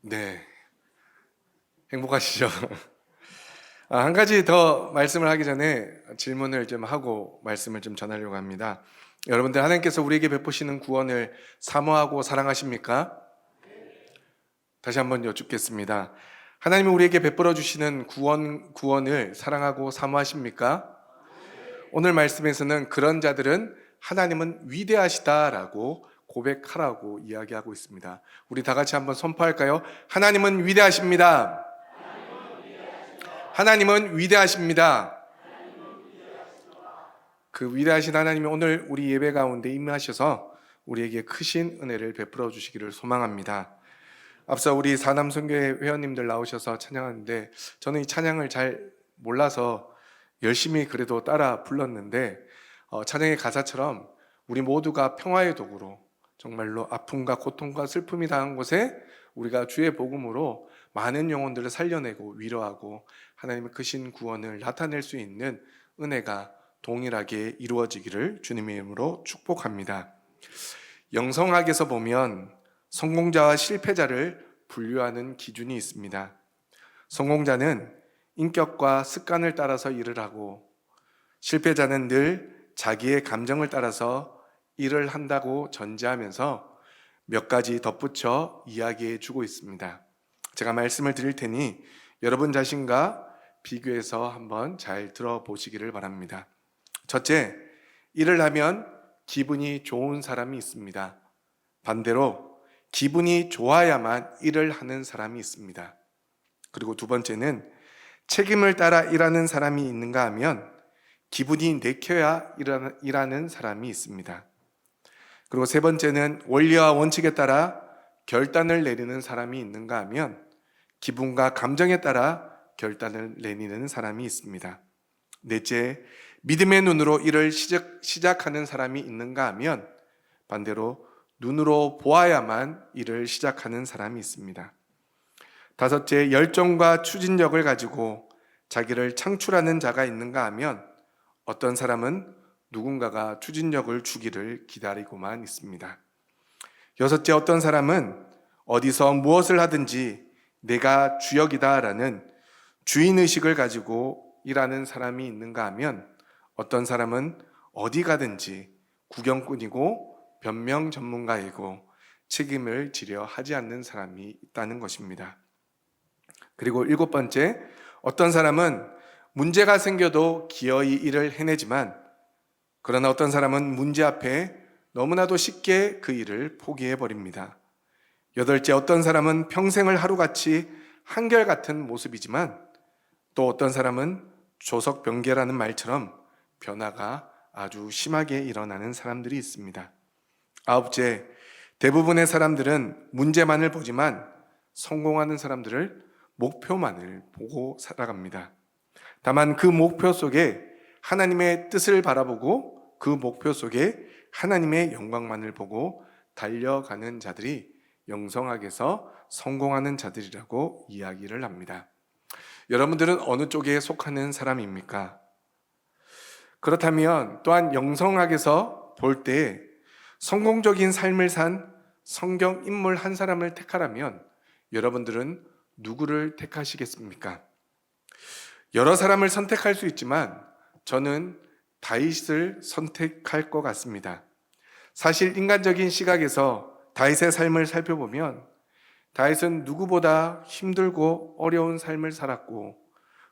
네, 행복하시죠? 한 가지 더 말씀을 하기 전에 질문을 좀 하고 말씀을 좀 전하려고 합니다. 여러분들, 하나님께서 우리에게 베푸시는 구원을 사모하고 사랑하십니까? 다시 한번 여쭙겠습니다. 하나님이 우리에게 베풀어 주시는 구원을 사랑하고 사모하십니까? 오늘 말씀에서는 그런 자들은 하나님은 위대하시다라고 고백하라고 이야기하고 있습니다. 우리 다 같이 한번 선포할까요? 하나님은 위대하십니다. 하나님은 위대하십니다. 그 위대하신 하나님이 오늘 우리 예배 가운데 임하셔서 우리에게 크신 은혜를 베풀어 주시기를 소망합니다. 앞서 우리 사남선교회 회원님들 나오셔서 찬양하는데 저는 이 찬양을 잘 몰라서 열심히 그래도 따라 불렀는데 찬양의 가사처럼 우리 모두가 평화의 도구로 정말로 아픔과 고통과 슬픔이 당한 곳에 우리가 주의 복음으로 많은 영혼들을 살려내고 위로하고 하나님의 크신 구원을 나타낼 수 있는 은혜가 동일하게 이루어지기를 주님의 이름으로 축복합니다. 영성학에서 보면 성공자와 실패자를 분류하는 기준이 있습니다. 성공자는 인격과 습관을 따라서 일을 하고 실패자는 늘 자기의 감정을 따라서 일을 한다고 전제하면서 몇 가지 덧붙여 이야기해 주고 있습니다. 제가 말씀을 드릴 테니 여러분 자신과 비교해서 한번 잘 들어보시기를 바랍니다. 첫째, 일을 하면 기분이 좋은 사람이 있습니다. 반대로 기분이 좋아야만 일을 하는 사람이 있습니다. 그리고 두 번째는 책임을 따라 일하는 사람이 있는가 하면 기분이 내켜야 일하는 사람이 있습니다. 그리고 세 번째는 원리와 원칙에 따라 결단을 내리는 사람이 있는가 하면 기분과 감정에 따라 결단을 내리는 사람이 있습니다. 넷째, 믿음의 눈으로 일을 시작하는 사람이 있는가 하면 반대로 눈으로 보아야만 일을 시작하는 사람이 있습니다. 다섯째, 열정과 추진력을 가지고 자기를 창출하는 자가 있는가 하면 어떤 사람은 누군가가 추진력을 주기를 기다리고만 있습니다. 여섯째, 어떤 사람은 어디서 무엇을 하든지 내가 주역이다라는 주인의식을 가지고 일하는 사람이 있는가 하면 어떤 사람은 어디 가든지 구경꾼이고 변명 전문가이고 책임을 지려 하지 않는 사람이 있다는 것입니다. 그리고 일곱 번째, 어떤 사람은 문제가 생겨도 기어이 일을 해내지만 그러나 어떤 사람은 문제 앞에 너무나도 쉽게 그 일을 포기해버립니다. 여덟째, 어떤 사람은 평생을 하루같이 한결같은 모습이지만 또 어떤 사람은 조석변개라는 말처럼 변화가 아주 심하게 일어나는 사람들이 있습니다. 아홉째, 대부분의 사람들은 문제만을 보지만 성공하는 사람들을 목표만을 보고 살아갑니다. 다만 그 목표 속에 하나님의 뜻을 바라보고 그 목표 속에 하나님의 영광만을 보고 달려가는 자들이 영성학에서 성공하는 자들이라고 이야기를 합니다. 여러분들은 어느 쪽에 속하는 사람입니까? 그렇다면 또한 영성학에서 볼 때 성공적인 삶을 산 성경 인물 한 사람을 택하라면 여러분들은 누구를 택하시겠습니까? 여러 사람을 선택할 수 있지만 저는 다윗을 선택할 것 같습니다. 사실 인간적인 시각에서 다윗의 삶을 살펴보면 다윗은 누구보다 힘들고 어려운 삶을 살았고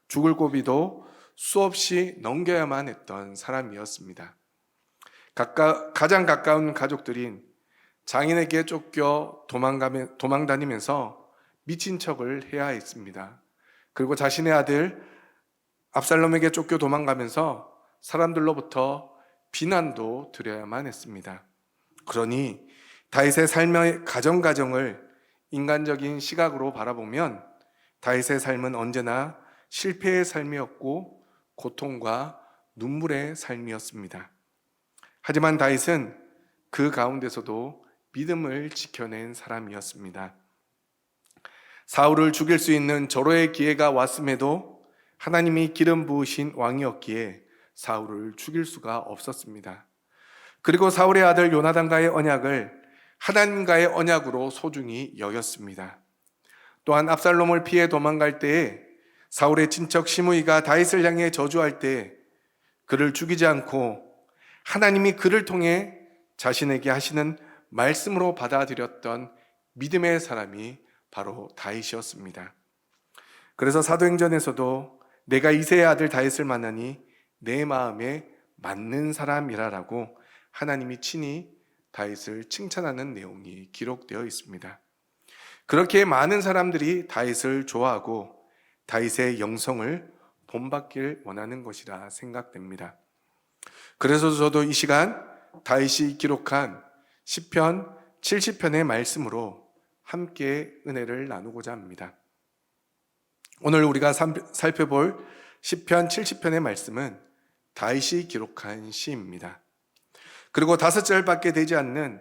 죽을 고비도 수없이 넘겨야만 했던 사람이었습니다. 가장 가까운 가족들인 장인에게 쫓겨 도망다니면서 미친 척을 해야 했습니다. 그리고 자신의 아들 압살롬에게 쫓겨 도망가면서 사람들로부터 비난도 드려야만 했습니다. 그러니 다윗의 삶의 가정을 인간적인 시각으로 바라보면 다윗의 삶은 언제나 실패의 삶이었고 고통과 눈물의 삶이었습니다. 하지만 다윗은 그 가운데서도 믿음을 지켜낸 사람이었습니다. 사울을 죽일 수 있는 절호의 기회가 왔음에도 하나님이 기름 부으신 왕이었기에 사울을 죽일 수가 없었습니다. 그리고 사울의 아들 요나단과의 언약을 하나님과의 언약으로 소중히 여겼습니다. 또한 압살롬을 피해 도망갈 때에 사울의 친척 시므이가 다윗을 향해 저주할 때 그를 죽이지 않고 하나님이 그를 통해 자신에게 하시는 말씀으로 받아들였던 믿음의 사람이 바로 다윗이었습니다. 그래서 사도행전에서도 내가 이새의 아들 다윗을 만나니 내 마음에 맞는 사람이라라고 하나님이 친히 다윗을 칭찬하는 내용이 기록되어 있습니다. 그렇게 많은 사람들이 다윗을 좋아하고 다윗의 영성을 본받길 원하는 것이라 생각됩니다. 그래서 저도 이 시간 다윗이 기록한 시편 70편의 말씀으로 함께 은혜를 나누고자 합니다. 오늘 우리가 살펴볼 시편 70편의 말씀은 다윗이 기록한 시입니다. 그리고 5절밖에 되지 않는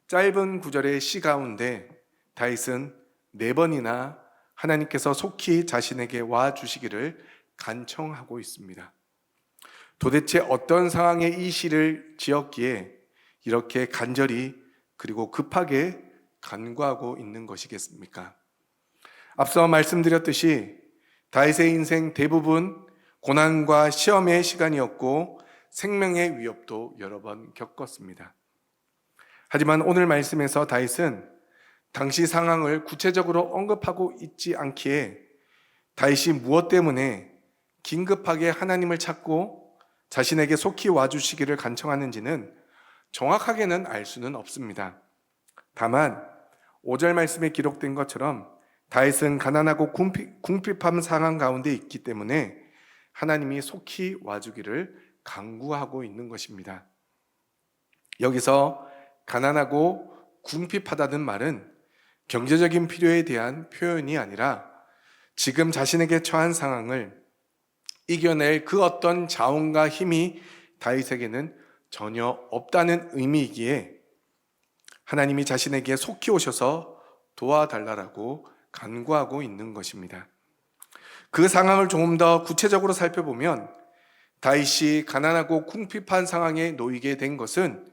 짧은 구절의 시 가운데 다윗은 4번이나 하나님께서 속히 자신에게 와 주시기를 간청하고 있습니다. 도대체 어떤 상황에 이 시를 지었기에 이렇게 간절히 그리고 급하게 간구하고 있는 것이겠습니까? 앞서 말씀드렸듯이 다윗의 인생 대부분 고난과 시험의 시간이었고 생명의 위협도 여러 번 겪었습니다. 하지만 오늘 말씀에서 다윗은 당시 상황을 구체적으로 언급하고 있지 않기에 다윗이 무엇 때문에 긴급하게 하나님을 찾고 자신에게 속히 와주시기를 간청하는지는 정확하게는 알 수는 없습니다. 다만 5절 말씀에 기록된 것처럼 다윗은 가난하고 궁핍한 상황 가운데 있기 때문에 하나님이 속히 와주기를 간구하고 있는 것입니다. 여기서 가난하고 궁핍하다는 말은 경제적인 필요에 대한 표현이 아니라 지금 자신에게 처한 상황을 이겨낼 그 어떤 자원과 힘이 다윗에게는 전혀 없다는 의미이기에 하나님이 자신에게 속히 오셔서 도와달라고 간구하고 있는 것입니다. 그 상황을 조금 더 구체적으로 살펴보면 다윗이 가난하고 궁핍한 상황에 놓이게 된 것은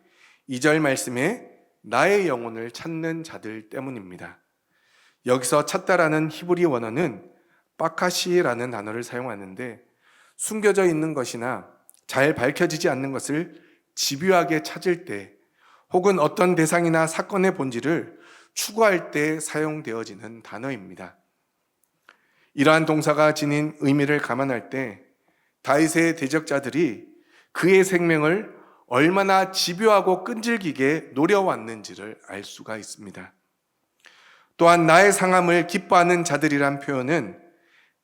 2절 말씀에 나의 영혼을 찾는 자들 때문입니다. 여기서 찾다라는 히브리 원어는 빠카시라는 단어를 사용하는데 숨겨져 있는 것이나 잘 밝혀지지 않는 것을 집요하게 찾을 때 혹은 어떤 대상이나 사건의 본질을 추구할 때 사용되어지는 단어입니다. 이러한 동사가 지닌 의미를 감안할 때 다윗의 대적자들이 그의 생명을 얼마나 집요하고 끈질기게 노려왔는지를 알 수가 있습니다. 또한 나의 상함을 기뻐하는 자들이란 표현은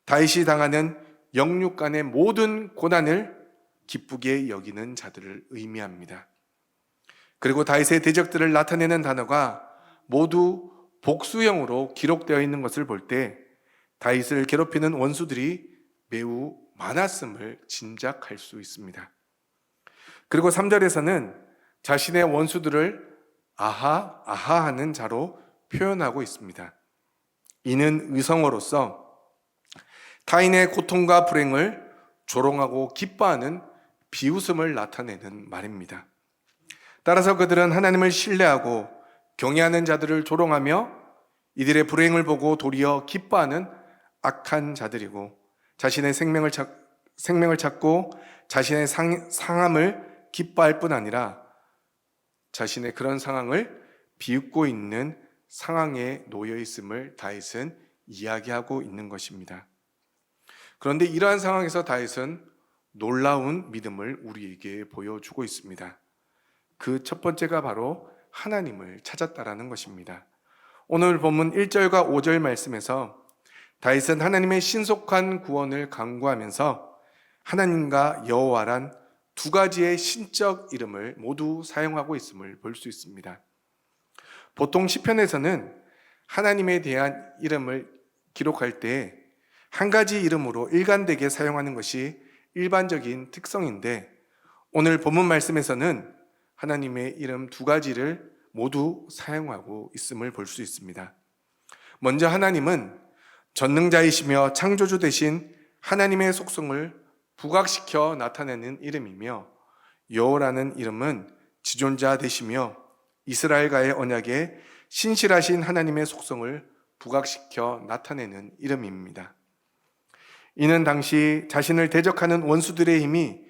다윗이 당하는 영육간의 모든 고난을 기쁘게 여기는 자들을 의미합니다. 그리고 다윗의 대적들을 나타내는 단어가 모두 복수형으로 기록되어 있는 것을 볼 때 다윗을 괴롭히는 원수들이 매우 많았음을 짐작할 수 있습니다. 그리고 3절에서는 자신의 원수들을 아하 하는 자로 표현하고 있습니다. 이는 의성어로서 타인의 고통과 불행을 조롱하고 기뻐하는 비웃음을 나타내는 말입니다. 따라서 그들은 하나님을 신뢰하고 경외하는 자들을 조롱하며 이들의 불행을 보고 도리어 기뻐하는 악한 자들이고 자신의 생명을 찾고 자신의 상함을 기뻐할 뿐 아니라 자신의 그런 상황을 비웃고 있는 상황에 놓여 있음을 다윗은 이야기하고 있는 것입니다. 그런데 이러한 상황에서 다윗은 놀라운 믿음을 우리에게 보여주고 있습니다. 그 첫 번째가 바로 하나님을 찾았다라는 것입니다. 오늘 본문 1절과 5절 말씀에서 다윗은 하나님의 신속한 구원을 간구하면서 하나님과 여호와란 두 가지의 신적 이름을 모두 사용하고 있음을 볼 수 있습니다. 보통 시편에서는 하나님에 대한 이름을 기록할 때 한 가지 이름으로 일관되게 사용하는 것이 일반적인 특성인데 오늘 본문 말씀에서는 하나님의 이름 두 가지를 모두 사용하고 있음을 볼 수 있습니다. 먼저 하나님은 전능자이시며 창조주 되신 하나님의 속성을 부각시켜 나타내는 이름이며 여호라는 이름은 지존자 되시며 이스라엘과의 언약에 신실하신 하나님의 속성을 부각시켜 나타내는 이름입니다. 이는 당시 자신을 대적하는 원수들의 힘이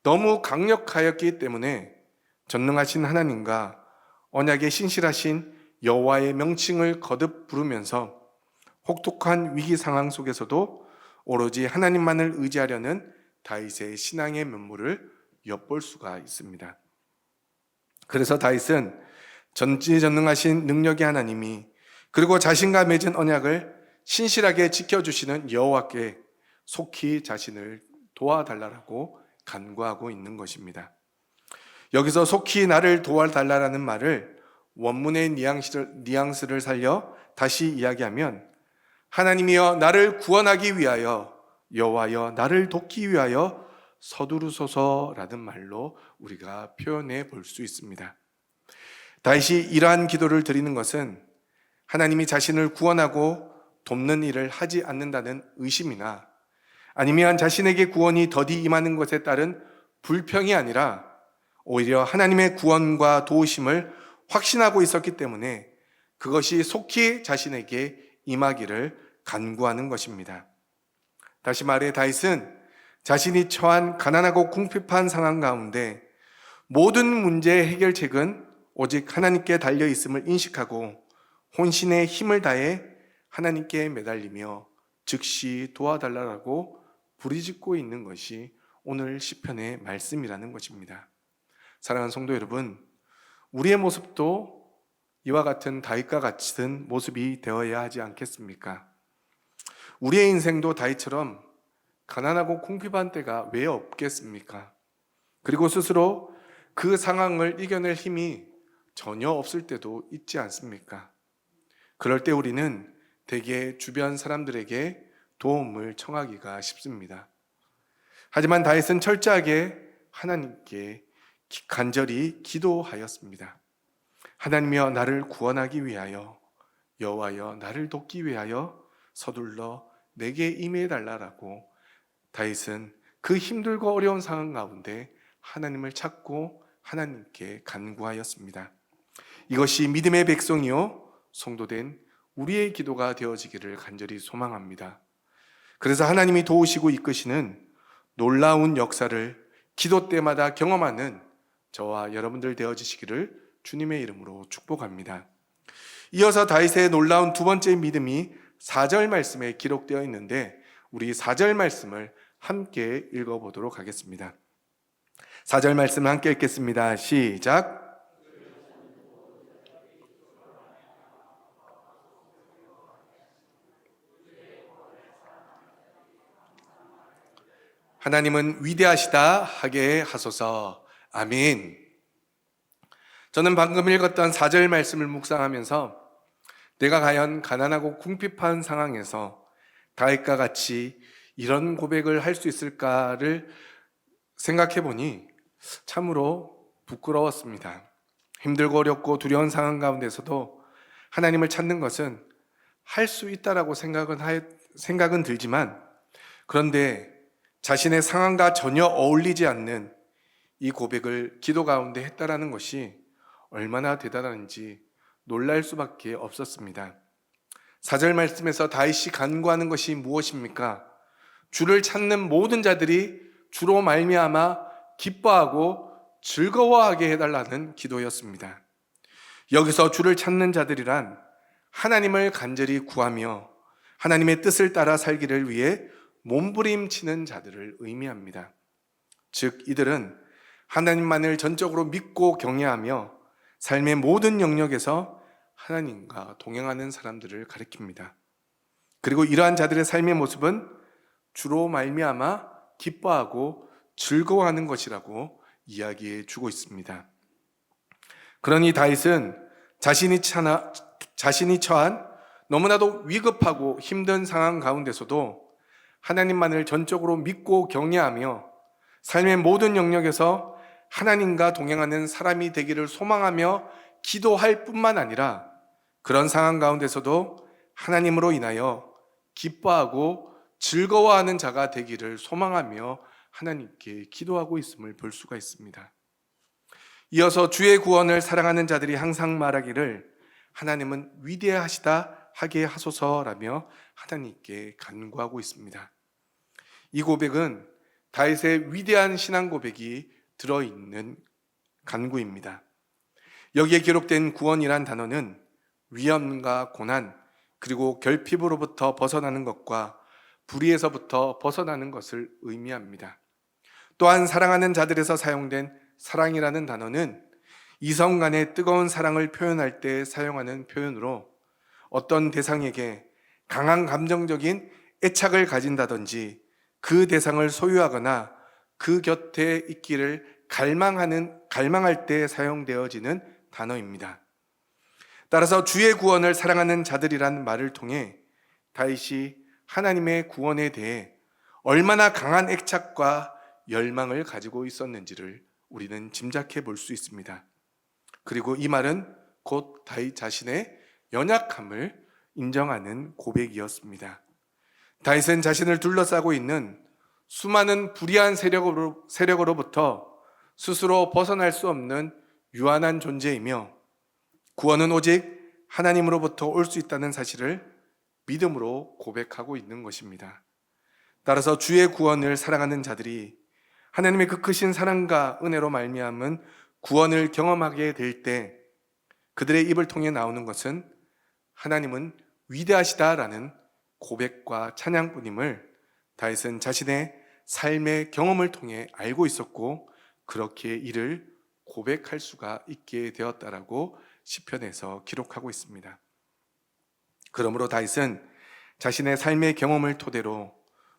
너무 강력하였기 때문에 전능하신 하나님과 언약에 신실하신 여호와의 명칭을 거듭 부르면서 혹독한 위기 상황 속에서도 오로지 하나님만을 의지하려는 다윗의 신앙의 면모를 엿볼 수가 있습니다. 그래서 다윗은 전지전능하신 능력의 하나님이 그리고 자신과 맺은 언약을 신실하게 지켜주시는 여호와께 속히 자신을 도와달라고 간구하고 있는 것입니다. 여기서 속히 나를 도와달라는 말을 원문의 뉘앙스를 살려 다시 이야기하면 하나님이여 나를 구원하기 위하여 여호와여 나를 돕기 위하여 서두르소서라는 말로 우리가 표현해 볼 수 있습니다. 다윗이 이러한 기도를 드리는 것은 하나님이 자신을 구원하고 돕는 일을 하지 않는다는 의심이나 아니면 자신에게 구원이 더디 임하는 것에 따른 불평이 아니라 오히려 하나님의 구원과 도우심을 확신하고 있었기 때문에 그것이 속히 자신에게 임하기를 간구하는 것입니다. 다시 말해 다윗은 자신이 처한 가난하고 궁핍한 상황 가운데 모든 문제의 해결책은 오직 하나님께 달려 있음을 인식하고 혼신의 힘을 다해 하나님께 매달리며 즉시 도와달라고 부르짖고 있는 것이 오늘 시편의 말씀이라는 것입니다. 사랑하는 성도 여러분, 우리의 모습도 이와 같은 다윗과 같은 모습이 되어야 하지 않겠습니까? 우리의 인생도 다윗처럼 가난하고 궁핍한 때가 왜 없겠습니까? 그리고 스스로 그 상황을 이겨낼 힘이 전혀 없을 때도 있지 않습니까? 그럴 때 우리는 대개 주변 사람들에게 도움을 청하기가 쉽습니다. 하지만 다윗은 철저하게 하나님께 간절히 기도하였습니다. 하나님이여 나를 구원하기 위하여 여호와여 나를 돕기 위하여 서둘러 내게 임해달라고 다윗은 그 힘들고 어려운 상황 가운데 하나님을 찾고 하나님께 간구하였습니다. 이것이 믿음의 백성이요 성도된 우리의 기도가 되어지기를 간절히 소망합니다. 그래서 하나님이 도우시고 이끄시는 놀라운 역사를 기도 때마다 경험하는 저와 여러분들 되어지시기를 주님의 이름으로 축복합니다. 이어서 다윗의 놀라운 두 번째 믿음이 4절 말씀에 기록되어 있는데 우리 4절 말씀을 함께 읽어보도록 하겠습니다. 4절 말씀을 함께 읽겠습니다. 시작. 하나님은 위대하시다 하게 하소서. 아멘. 저는 방금 읽었던 4절 말씀을 묵상하면서 내가 과연 가난하고 궁핍한 상황에서 다윗과 같이 이런 고백을 할 수 있을까를 생각해 보니 참으로 부끄러웠습니다. 힘들고 어렵고 두려운 상황 가운데서도 하나님을 찾는 것은 할 수 있다라고 생각은 들지만 그런데 자신의 상황과 전혀 어울리지 않는 이 고백을 기도 가운데 했다라는 것이 얼마나 대단한지 놀랄 수밖에 없었습니다. 4절 말씀에서 다윗이 간구하는 것이 무엇입니까? 주를 찾는 모든 자들이 주로 말미암아 기뻐하고 즐거워하게 해달라는 기도였습니다. 여기서 주를 찾는 자들이란 하나님을 간절히 구하며 하나님의 뜻을 따라 살기를 위해 몸부림치는 자들을 의미합니다. 즉 이들은 하나님만을 전적으로 믿고 경외하며 삶의 모든 영역에서 하나님과 동행하는 사람들을 가리킵니다. 그리고 이러한 자들의 삶의 모습은 주로 말미암아 기뻐하고 즐거워하는 것이라고 이야기해 주고 있습니다. 그러니 다윗은 자신이 처한 너무나도 위급하고 힘든 상황 가운데서도 하나님만을 전적으로 믿고 경외하며 삶의 모든 영역에서 하나님과 동행하는 사람이 되기를 소망하며 기도할 뿐만 아니라 그런 상황 가운데서도 하나님으로 인하여 기뻐하고 즐거워하는 자가 되기를 소망하며 하나님께 기도하고 있음을 볼 수가 있습니다. 이어서 주의 구원을 사랑하는 자들이 항상 말하기를 하나님은 위대하시다 하게 하소서라며 하나님께 간구하고 있습니다. 이 고백은 다윗의 위대한 신앙 고백이 들어있는 간구입니다. 여기에 기록된 구원이란 단어는 위험과 고난, 그리고 결핍으로부터 벗어나는 것과 불의에서부터 벗어나는 것을 의미합니다. 또한 사랑하는 자들에서 사용된 사랑이라는 단어는 이성 간의 뜨거운 사랑을 표현할 때 사용하는 표현으로 어떤 대상에게 강한 감정적인 애착을 가진다든지 그 대상을 소유하거나 그 곁에 있기를 갈망할 때 사용되어지는 단어입니다. 따라서 주의 구원을 사랑하는 자들이란 말을 통해 다윗이 하나님의 구원에 대해 얼마나 강한 애착과 열망을 가지고 있었는지를 우리는 짐작해 볼 수 있습니다. 그리고 이 말은 곧 다윗 자신의 연약함을 인정하는 고백이었습니다. 다윗은 자신을 둘러싸고 있는 수많은 불의한 세력으로부터 스스로 벗어날 수 없는 유한한 존재이며 구원은 오직 하나님으로부터 올 수 있다는 사실을 믿음으로 고백하고 있는 것입니다. 따라서 주의 구원을 사랑하는 자들이 하나님의 그 크신 사랑과 은혜로 말미암은 구원을 경험하게 될 때 그들의 입을 통해 나오는 것은 하나님은 위대하시다라는 고백과 찬양뿐임을 다윗은 자신의 삶의 경험을 통해 알고 있었고 그렇게 이를 고백할 수가 있게 되었다라고 시편에서 기록하고 있습니다. 그러므로 다윗은 자신의 삶의 경험을 토대로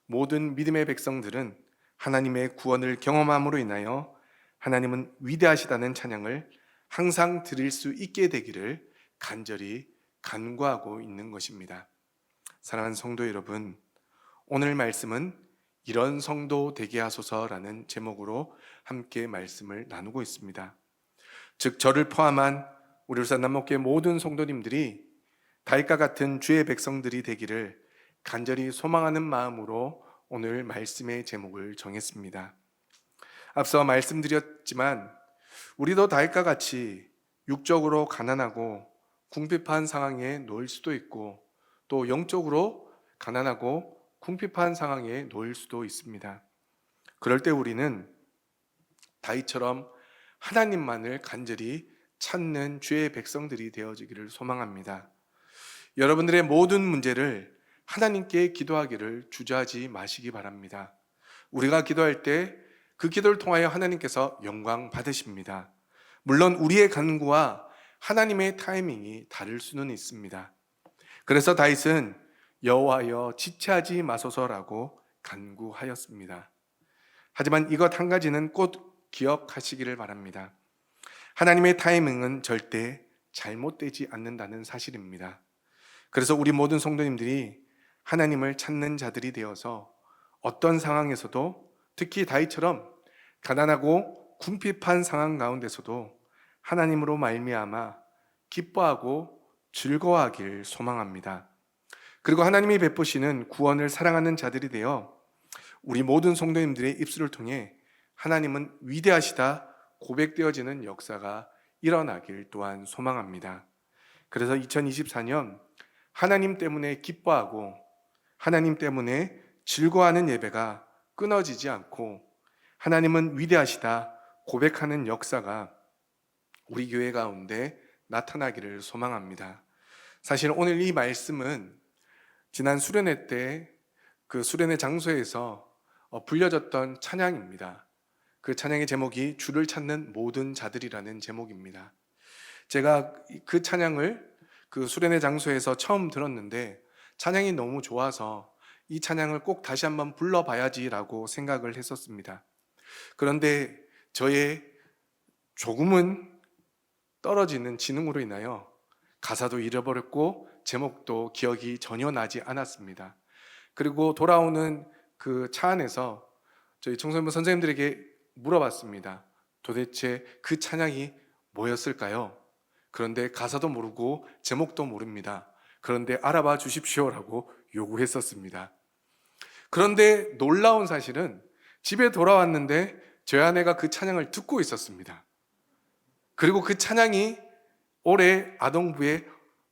모든 믿음의 백성들은 하나님의 구원을 경험함으로 인하여 하나님은 위대하시다는 찬양을 항상 드릴 수 있게 되기를 간절히 간구하고 있는 것입니다. 사랑하는 성도 여러분, 오늘 말씀은 이런 성도 되게 하소서라는 제목으로 함께 말씀을 나누고 있습니다. 즉 저를 포함한 우리 울산 남목교회 모든 성도님들이 다윗과 같은 주의 백성들이 되기를 간절히 소망하는 마음으로 오늘 말씀의 제목을 정했습니다. 앞서 말씀드렸지만 우리도 다윗과 같이 육적으로 가난하고 궁핍한 상황에 놓일 수도 있고 또 영적으로 가난하고 궁핍한 상황에 놓일 수도 있습니다. 그럴 때 우리는 다윗처럼 하나님만을 간절히 찾는 주의 백성들이 되어지기를 소망합니다. 여러분들의 모든 문제를 하나님께 기도하기를 주저하지 마시기 바랍니다. 우리가 기도할 때 그 기도를 통하여 하나님께서 영광 받으십니다. 물론 우리의 간구와 하나님의 타이밍이 다를 수는 있습니다. 그래서 다윗은 여호와여 지체하지 마소서라고 간구하였습니다. 하지만 이것 한 가지는 꼭 기억하시기를 바랍니다. 하나님의 타이밍은 절대 잘못되지 않는다는 사실입니다. 그래서 우리 모든 성도님들이 하나님을 찾는 자들이 되어서 어떤 상황에서도 특히 다윗처럼 가난하고 궁핍한 상황 가운데서도 하나님으로 말미암아 기뻐하고 즐거워하길 소망합니다. 그리고 하나님이 베푸시는 구원을 사랑하는 자들이 되어 우리 모든 성도님들의 입술을 통해 하나님은 위대하시다 고백되어지는 역사가 일어나길 또한 소망합니다. 그래서 2024년 하나님 때문에 기뻐하고 하나님 때문에 즐거워하는 예배가 끊어지지 않고 하나님은 위대하시다 고백하는 역사가 우리 교회 가운데 나타나기를 소망합니다. 사실 오늘 이 말씀은 지난 수련회 때 그 수련회 장소에서 불려졌던 찬양입니다. 그 찬양의 제목이 주를 찾는 모든 자들이라는 제목입니다. 제가 그 찬양을 그 수련회 장소에서 처음 들었는데 찬양이 너무 좋아서 이 찬양을 꼭 다시 한번 불러봐야지라고 생각을 했었습니다. 그런데 저의 조금은 떨어지는 지능으로 인하여 가사도 잃어버렸고 제목도 기억이 전혀 나지 않았습니다. 그리고 돌아오는 그 차 안에서 저희 청소년부 선생님들에게 물어봤습니다. 도대체 그 찬양이 뭐였을까요? 그런데 가사도 모르고 제목도 모릅니다. 그런데 알아봐 주십시오라고 요구했었습니다. 그런데 놀라운 사실은 집에 돌아왔는데 저희 아내가 그 찬양을 듣고 있었습니다. 그리고 그 찬양이 올해 아동부에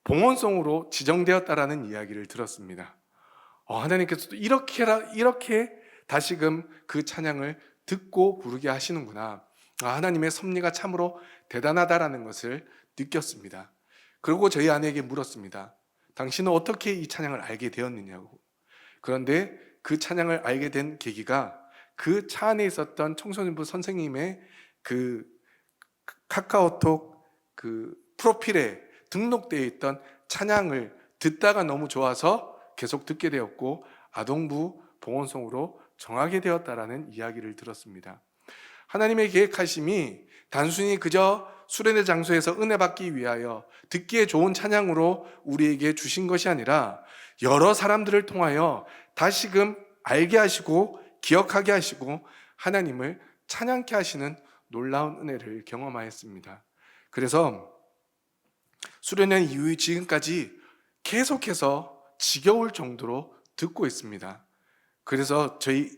봉헌송으로 지정되었다라는 이야기를 들었습니다. 하나님께서도 이렇게 다시금 그 찬양을 듣고 부르게 하시는구나. 하나님의 섭리가 참으로 대단하다라는 것을 느꼈습니다. 그리고 저희 아내에게 물었습니다. 당신은 어떻게 이 찬양을 알게 되었느냐고. 그런데 그 찬양을 알게 된 계기가 그 차 안에 있었던 청소년부 선생님의 그 카카오톡 그 프로필에 등록되어 있던 찬양을 듣다가 너무 좋아서 계속 듣게 되었고 아동부 봉헌송으로 정하게 되었다라는 이야기를 들었습니다. 하나님의 계획하심이 단순히 그저 수련의 장소에서 은혜 받기 위하여 듣기에 좋은 찬양으로 우리에게 주신 것이 아니라 여러 사람들을 통하여 다시금 알게 하시고 기억하게 하시고 하나님을 찬양케 하시는 놀라운 은혜를 경험하였습니다. 그래서 수련회 이후 지금까지 계속해서 지겨울 정도로 듣고 있습니다. 그래서 저희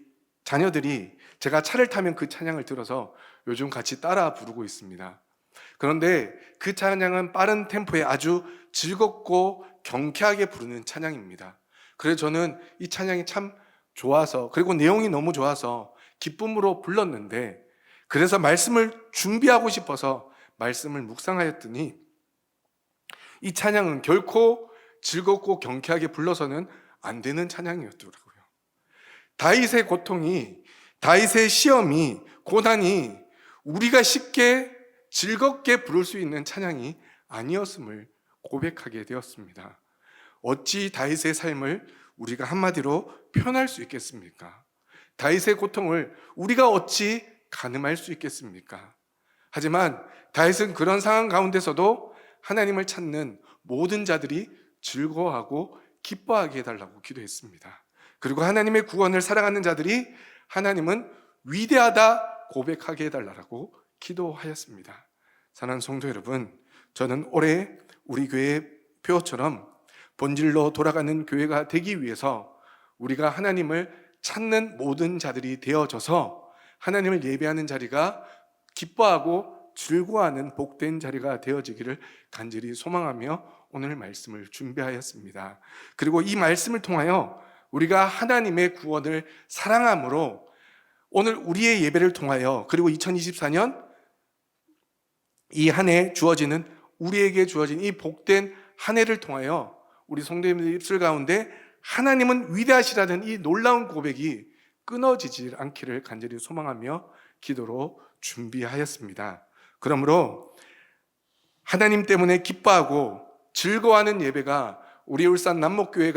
자녀들이 제가 차를 타면 그 찬양을 들어서 요즘 같이 따라 부르고 있습니다. 그런데 그 찬양은 빠른 템포에 아주 즐겁고 경쾌하게 부르는 찬양입니다. 그래서 저는 이 찬양이 참 좋아서, 그리고 내용이 너무 좋아서 기쁨으로 불렀는데, 그래서 말씀을 준비하고 싶어서 말씀을 묵상하였더니 이 찬양은 결코 즐겁고 경쾌하게 불러서는 안 되는 찬양이었더라고요. 다윗의 고통이, 다윗의 시험이, 고난이 우리가 쉽게 즐겁게 부를 수 있는 찬양이 아니었음을 고백하게 되었습니다. 어찌 다윗의 삶을 우리가 한마디로 표현할 수 있겠습니까? 다윗의 고통을 우리가 어찌 가늠할 수 있겠습니까? 하지만 다윗은 그런 상황 가운데서도 하나님을 찾는 모든 자들이 즐거워하고 기뻐하게 해달라고 기도했습니다. 그리고 하나님의 구원을 사랑하는 자들이 하나님은 위대하다 고백하게 해달라고 기도하였습니다. 사랑하는 성도 여러분, 저는 올해 우리 교회 표어처럼 본질로 돌아가는 교회가 되기 위해서 우리가 하나님을 찾는 모든 자들이 되어져서 하나님을 예배하는 자리가 기뻐하고 즐거워하는 복된 자리가 되어지기를 간절히 소망하며 오늘 말씀을 준비하였습니다. 그리고 이 말씀을 통하여 우리가 하나님의 구원을 사랑함으로 오늘 우리의 예배를 통하여, 그리고 2024년 이 한 해 주어지는, 우리에게 주어진 이 복된 한 해를 통하여 우리 성도님들 입술 가운데 하나님은 위대하시라는 이 놀라운 고백이 끊어지지 않기를 간절히 소망하며 기도로 준비하였습니다. 그러므로 하나님 때문에 기뻐하고 즐거워하는 예배가 우리 울산 남목교회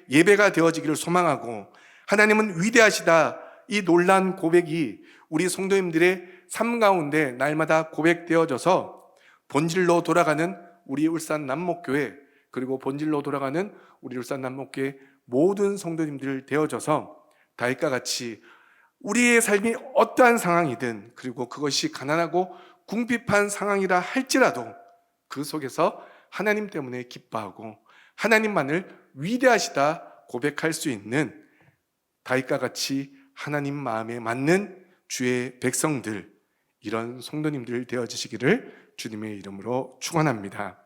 예배가 되어지기를 소망하고, 하나님은 위대하시다 이 놀라운 고백이 우리 성도님들의 삶 가운데 날마다 고백되어져서 본질로 돌아가는 우리 울산 남목교회, 그리고 본질로 돌아가는 우리 울산 남목교회 모든 성도님들 되어져서 다윗과 같이 우리의 삶이 어떠한 상황이든, 그리고 그것이 가난하고 궁핍한 상황이라 할지라도 그 속에서 하나님 때문에 기뻐하고 하나님만을 위대하시다 고백할 수 있는 다윗과 같이 하나님 마음에 맞는 주의 백성들, 이런 성도님들 되어지시기를 주님의 이름으로 축원합니다.